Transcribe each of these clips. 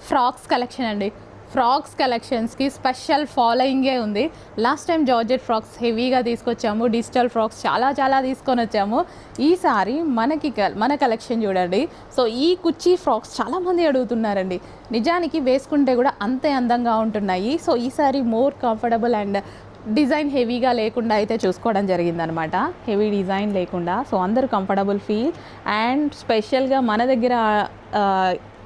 Frocks collection అండి. Frocks కలెక్షన్స్కి special ఫాలోయింగే ఉంది. Last time georgette frocks హెవీగా తీసుకొచ్చాము, డిజిటల్ ఫ్రాక్స్ చాలా తీసుకొని వచ్చాము. ఈసారి మన కలెక్షన్ చూడండి. సో ఈ కుర్చీ ఫ్రాక్స్ చాలామంది అడుగుతున్నారండి. నిజానికి వేసుకుంటే కూడా అంతే అందంగా ఉంటున్నాయి. సో ఈసారి మోర్ కంఫర్టబుల్ అండ్ డిజైన్ హెవీగా లేకుండా అయితే చూసుకోవడం జరిగిందనమాట. హెవీ డిజైన్ లేకుండా, సో అందరూ కంఫర్టబుల్ ఫీల్. అండ్ స్పెషల్గా మన దగ్గర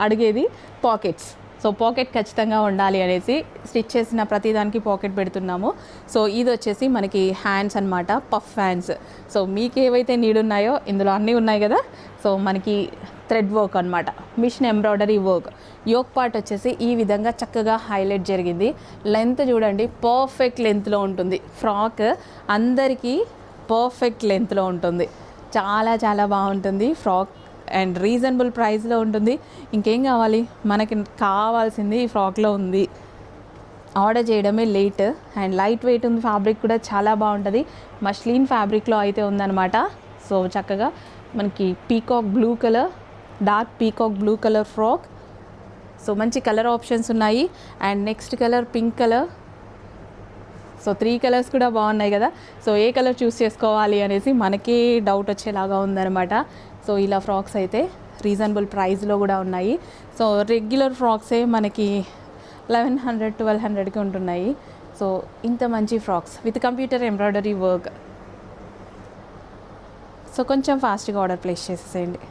అడిగేది పాకెట్స్. సో పాకెట్ ఖచ్చితంగా ఉండాలి అనేసి స్టిచ్ చేసిన ప్రతిదానికి పాకెట్ పెడుతున్నాము. సో ఇది వచ్చేసి మనకి హ్యాండ్స్ అనమాట, పఫ్ హ్యాండ్స్. సో మీకు ఏవైతే నీడ్ ఉన్నాయో ఇందులో అన్నీ ఉన్నాయి కదా. సో మనకి థ్రెడ్ వర్క్ అనమాట, machine embroidery work. Yoke part వచ్చేసి ఈ విధంగా చక్కగా హైలైట్ జరిగింది. లెంత్ చూడండి, పర్ఫెక్ట్ లెంత్లో ఉంటుంది. ఫ్రాక్ అందరికీ పర్ఫెక్ట్ లెంత్లో ఉంటుంది. చాలా బాగుంటుంది ఫ్రాక్ అండ్ రీజనబుల్ ప్రైస్లో ఉంటుంది. ఇంకేం కావాలి, మనకి కావాల్సింది ఈ ఫ్రాక్లో ఉంది. ఆర్డర్ చేయడమే లేట్. అండ్ లైట్ వెయిట్ ఉంది, ఫ్యాబ్రిక్ కూడా చాలా బాగుంటుంది. మష్లీన్ ఫ్యాబ్రిక్లో అయితే ఉందన్నమాట. సో చక్కగా మనకి peacock blue colour, dark peacock blue colour frock. So మంచి కలర్ ఆప్షన్స్ ఉన్నాయి. And next colour pink colour. So 3 colours కూడా బాగున్నాయి కదా. సో ఏ కలర్ చూస్ చేసుకోవాలి అనేసి మనకి డౌట్ వచ్చేలాగా ఉందన్నమాట. సో ఇలా ఫ్రాక్స్ అయితే రీజనబుల్ ప్రైస్లో కూడా ఉన్నాయి. సో రెగ్యులర్ ఫ్రాక్సే మనకి 1100-1200కి ఉంటున్నాయి. సో ఇంత మంచి frocks with computer embroidery work. So కొంచెం ఫాస్ట్గా ఆర్డర్ ప్లేస్ చేసేసేయండి.